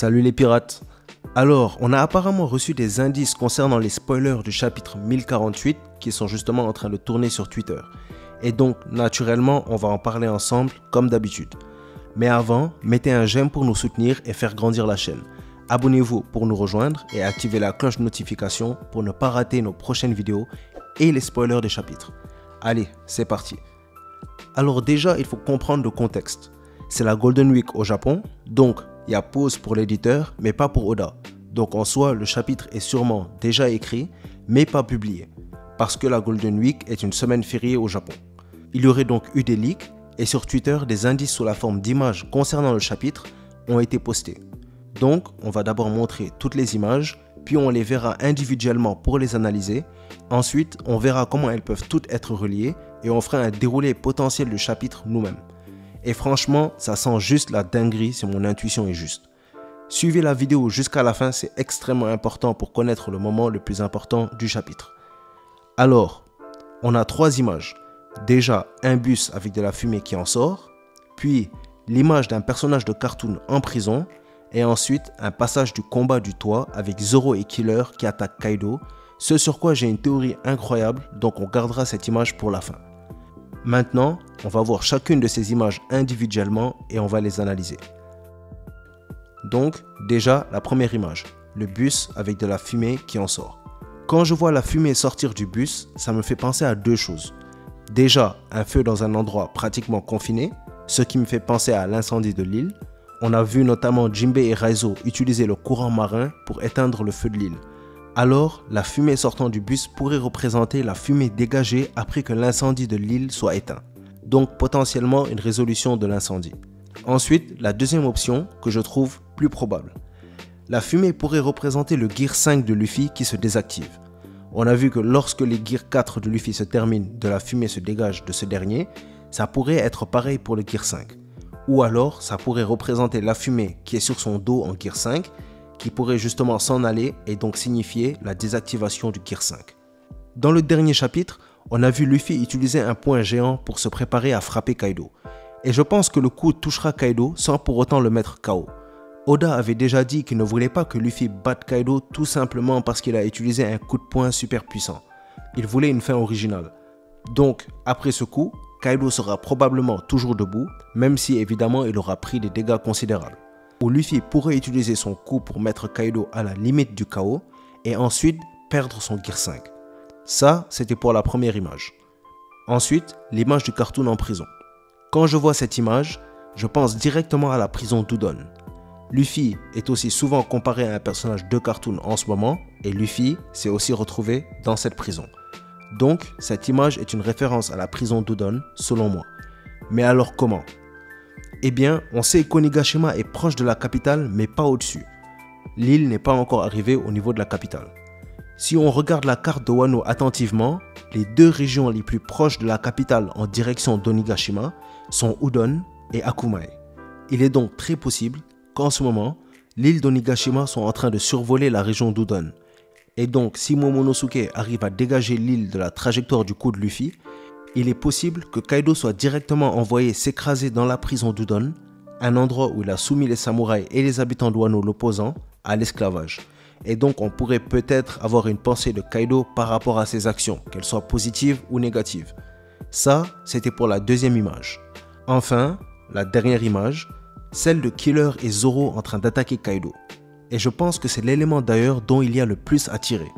Salut les pirates. Alors, on a apparemment reçu des indices concernant les spoilers du chapitre 1048 qui sont justement en train de tourner sur Twitter. Et donc, naturellement, on va en parler ensemble comme d'habitude. Mais avant, mettez un j'aime pour nous soutenir et faire grandir la chaîne. Abonnez-vous pour nous rejoindre et activez la cloche de notification pour ne pas rater nos prochaines vidéos et les spoilers des chapitres. Allez, c'est parti. Alors déjà, il faut comprendre le contexte. C'est la Golden Week au Japon, donc il y a pause pour l'éditeur, mais pas pour Oda. Donc en soi, le chapitre est sûrement déjà écrit, mais pas publié, parce que la Golden Week est une semaine fériée au Japon. Il y aurait donc eu des leaks, et sur Twitter, des indices sous la forme d'images concernant le chapitre ont été postés. Donc, on va d'abord montrer toutes les images, puis on les verra individuellement pour les analyser. Ensuite, on verra comment elles peuvent toutes être reliées, et on fera un déroulé potentiel du chapitre nous-mêmes. Et franchement, ça sent juste la dinguerie si mon intuition est juste. Suivez la vidéo jusqu'à la fin, c'est extrêmement important pour connaître le moment le plus important du chapitre. Alors, on a 3 images. Déjà, un bus avec de la fumée qui en sort, puis l'image d'un personnage de cartoon en prison, et ensuite un passage du combat du toit avec Zoro et Killer qui attaquent Kaido, ce sur quoi j'ai une théorie incroyable, donc on gardera cette image pour la fin. Maintenant, on va voir chacune de ces images individuellement et on va les analyser. Donc, déjà, la première image, le bus avec de la fumée qui en sort. Quand je vois la fumée sortir du bus, ça me fait penser à 2 choses. Déjà, un feu dans un endroit pratiquement confiné, ce qui me fait penser à l'incendie de l'île. On a vu notamment Jinbei et Raizo utiliser le courant marin pour éteindre le feu de l'île. Alors, la fumée sortant du bus pourrait représenter la fumée dégagée après que l'incendie de l'île soit éteint. Donc potentiellement une résolution de l'incendie. Ensuite, la deuxième option que je trouve plus probable. La fumée pourrait représenter le Gear 5 de Luffy qui se désactive. On a vu que lorsque les Gear 4 de Luffy se terminent, de la fumée se dégage de ce dernier, ça pourrait être pareil pour le Gear 5. Ou alors, ça pourrait représenter la fumée qui est sur son dos en Gear 5, qui pourrait justement s'en aller et donc signifier la désactivation du Gear 5. Dans le dernier chapitre, on a vu Luffy utiliser un point géant pour se préparer à frapper Kaido. Et je pense que le coup touchera Kaido sans pour autant le mettre KO. Oda avait déjà dit qu'il ne voulait pas que Luffy batte Kaido tout simplement parce qu'il a utilisé un coup de poing super puissant. Il voulait une fin originale. Donc, après ce coup, Kaido sera probablement toujours debout, même si évidemment il aura pris des dégâts considérables. Où Luffy pourrait utiliser son coup pour mettre Kaido à la limite du KO et ensuite perdre son Gear 5. Ça, c'était pour la première image. Ensuite, l'image du cartoon en prison. Quand je vois cette image, je pense directement à la prison d'Udon. Luffy est aussi souvent comparé à un personnage de cartoon en ce moment et Luffy s'est aussi retrouvé dans cette prison. Donc, cette image est une référence à la prison d'Udon, selon moi. Mais alors comment ? Eh bien, on sait qu'Onigashima est proche de la capitale, mais pas au-dessus. L'île n'est pas encore arrivée au niveau de la capitale. Si on regarde la carte de Wano attentivement, les 2 régions les plus proches de la capitale en direction d'Onigashima sont Udon et Akumai. Il est donc très possible qu'en ce moment, l'île d'Onigashima soit en train de survoler la région d'Udon. Et donc, si Momonosuke arrive à dégager l'île de la trajectoire du coup de Luffy, il est possible que Kaido soit directement envoyé s'écraser dans la prison d'Udon, un endroit où il a soumis les samouraïs et les habitants de Wano l'opposant à l'esclavage. Et donc on pourrait peut-être avoir une pensée de Kaido par rapport à ses actions, qu'elles soient positives ou négatives. Ça, c'était pour la deuxième image. Enfin, la dernière image, celle de Killer et Zoro en train d'attaquer Kaido. Et je pense que c'est l'élément d'ailleurs dont il y a le plus à tirer.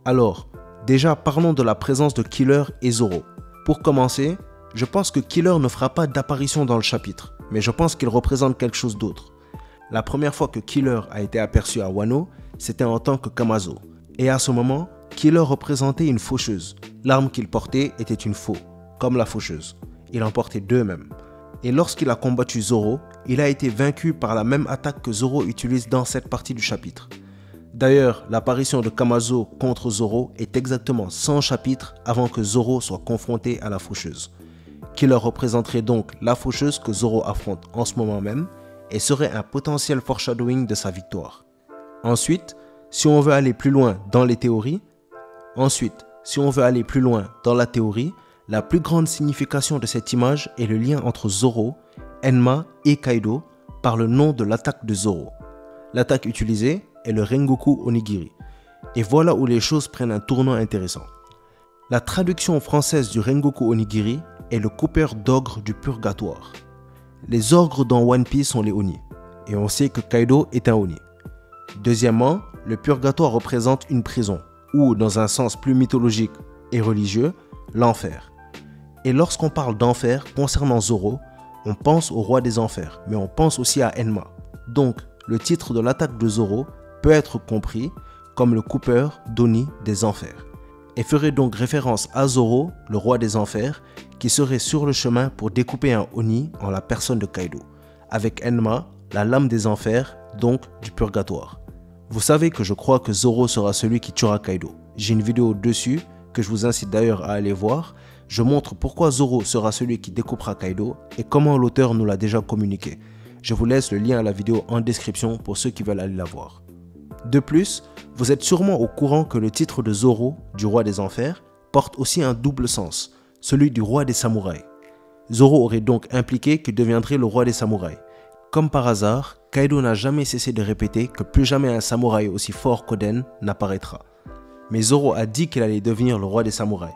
Alors, déjà parlons de la présence de Killer et Zoro. Pour commencer, je pense que Killer ne fera pas d'apparition dans le chapitre, mais je pense qu'il représente quelque chose d'autre. La première fois que Killer a été aperçu à Wano, c'était en tant que Kamazo. Et à ce moment, Killer représentait une faucheuse. L'arme qu'il portait était une faux, comme la faucheuse. Il en portait 2 même. Et lorsqu'il a combattu Zoro, il a été vaincu par la même attaque que Zoro utilise dans cette partie du chapitre. D'ailleurs, l'apparition de Kamazo contre Zoro est exactement 100 chapitres avant que Zoro soit confronté à la faucheuse. Killer représenterait donc la faucheuse que Zoro affronte en ce moment même et serait un potentiel foreshadowing de sa victoire. Ensuite, si on veut aller plus loin dans la théorie, la plus grande signification de cette image est le lien entre Zoro, Enma et Kaido par le nom de l'attaque de Zoro. L'attaque utilisée est le Rengoku Onigiri. Et voilà où les choses prennent un tournant intéressant. La traduction française du Rengoku Onigiri est le coupeur d'ogres du purgatoire. Les ogres dans One Piece sont les Oni, et on sait que Kaido est un Oni. Deuxièmement, le purgatoire représente une prison, ou dans un sens plus mythologique et religieux, l'enfer. Et lorsqu'on parle d'enfer concernant Zoro, on pense au roi des enfers, mais on pense aussi à Enma. Donc, le titre de l'attaque de Zoro peut être compris comme le coupeur d'Oni des enfers, et ferait donc référence à Zoro, le roi des enfers, qui serait sur le chemin pour découper un Oni en la personne de Kaido, avec Enma, la lame des enfers, donc du purgatoire. Vous savez que je crois que Zoro sera celui qui tuera Kaido. J'ai une vidéo dessus, que je vous incite d'ailleurs à aller voir. Je montre pourquoi Zoro sera celui qui découpera Kaido et comment l'auteur nous l'a déjà communiqué. Je vous laisse le lien à la vidéo en description pour ceux qui veulent aller la voir. De plus, vous êtes sûrement au courant que le titre de Zoro, du roi des enfers, porte aussi un double sens, celui du roi des samouraïs. Zoro aurait donc impliqué qu'il deviendrait le roi des samouraïs. Comme par hasard, Kaido n'a jamais cessé de répéter que plus jamais un samouraï aussi fort qu'Oden n'apparaîtra. Mais Zoro a dit qu'il allait devenir le roi des samouraïs.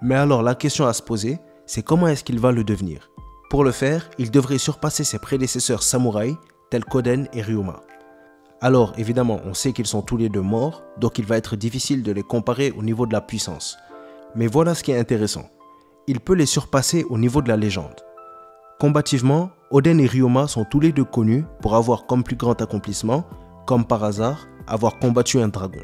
Mais alors la question à se poser, c'est comment est-ce qu'il va le devenir? Pour le faire, il devrait surpasser ses prédécesseurs samouraïs tels qu'Oden et Ryuma. Alors évidemment, on sait qu'ils sont tous les deux morts, donc il va être difficile de les comparer au niveau de la puissance. Mais voilà ce qui est intéressant. Il peut les surpasser au niveau de la légende. Combativement, Oden et Ryuma sont tous les deux connus pour avoir comme plus grand accomplissement, comme par hasard, avoir combattu un dragon.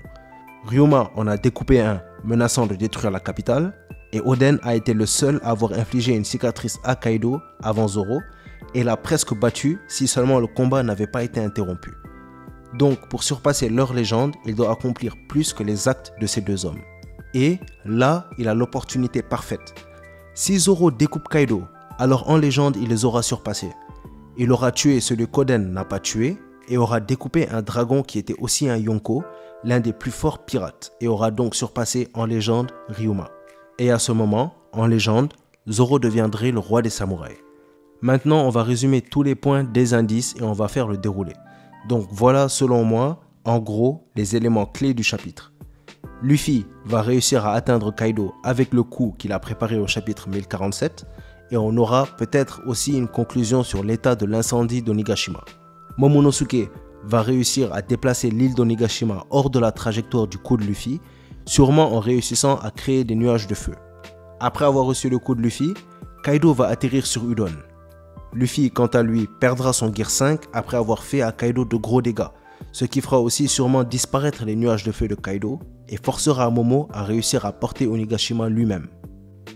Ryuma en a découpé un, menaçant de détruire la capitale, et Oden a été le seul à avoir infligé une cicatrice à Kaido avant Zoro, et l'a presque battu si seulement le combat n'avait pas été interrompu. Donc pour surpasser leur légende, il doit accomplir plus que les actes de ces deux hommes. Et là, il a l'opportunité parfaite. Si Zoro découpe Kaido, alors en légende, il les aura surpassés. Il aura tué celui qu'Oden n'a pas tué et aura découpé un dragon qui était aussi un Yonko, l'un des plus forts pirates, et aura donc surpassé en légende Ryuma. Et à ce moment, en légende, Zoro deviendrait le roi des samouraïs. Maintenant, on va résumer tous les points des indices et on va faire le déroulé. Donc voilà, selon moi, en gros, les éléments clés du chapitre. Luffy va réussir à atteindre Kaido avec le coup qu'il a préparé au chapitre 1047, et on aura peut-être aussi une conclusion sur l'état de l'incendie d'Onigashima. Momonosuke va réussir à déplacer l'île d'Onigashima hors de la trajectoire du coup de Luffy, sûrement en réussissant à créer des nuages de feu. Après avoir reçu le coup de Luffy, Kaido va atterrir sur Udon. Luffy, quant à lui, perdra son Gear 5 après avoir fait à Kaido de gros dégâts, ce qui fera aussi sûrement disparaître les nuages de feu de Kaido et forcera Momo à réussir à porter Onigashima lui-même.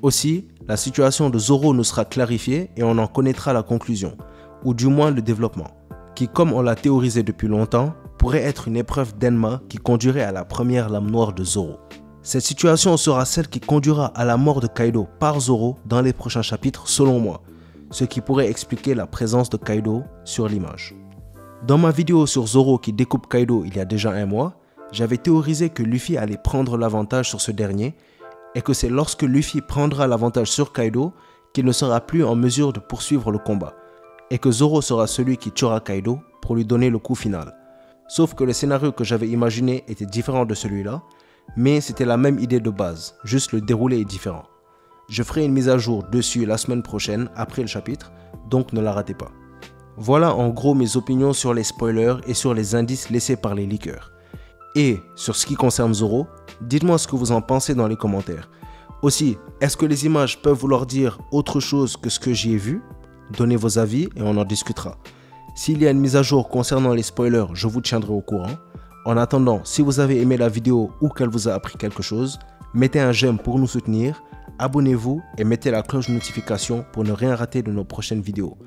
Aussi, la situation de Zoro nous sera clarifiée et on en connaîtra la conclusion, ou du moins le développement, qui, comme on l'a théorisé depuis longtemps, pourrait être une épreuve d'Enma qui conduirait à la première lame noire de Zoro. Cette situation sera celle qui conduira à la mort de Kaido par Zoro dans les prochains chapitres selon moi, ce qui pourrait expliquer la présence de Kaido sur l'image. Dans ma vidéo sur Zoro qui découpe Kaido il y a déjà un mois, j'avais théorisé que Luffy allait prendre l'avantage sur ce dernier et que c'est lorsque Luffy prendra l'avantage sur Kaido qu'il ne sera plus en mesure de poursuivre le combat et que Zoro sera celui qui tuera Kaido pour lui donner le coup final. Sauf que le scénario que j'avais imaginé était différent de celui-là, mais c'était la même idée de base, juste le déroulé est différent. Je ferai une mise à jour dessus la semaine prochaine après le chapitre, donc ne la ratez pas. Voilà en gros mes opinions sur les spoilers et sur les indices laissés par les leakers. Et sur ce qui concerne Zoro, dites-moi ce que vous en pensez dans les commentaires. Aussi, est-ce que les images peuvent vouloir dire autre chose que ce que j'y ai vu? Donnez vos avis et on en discutera. S'il y a une mise à jour concernant les spoilers, je vous tiendrai au courant. En attendant, si vous avez aimé la vidéo ou qu'elle vous a appris quelque chose, mettez un j'aime pour nous soutenir, abonnez-vous et mettez la cloche de notification pour ne rien rater de nos prochaines vidéos.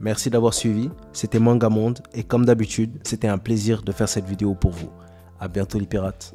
Merci d'avoir suivi, c'était Mangamonde et comme d'habitude, c'était un plaisir de faire cette vidéo pour vous. A bientôt les pirates.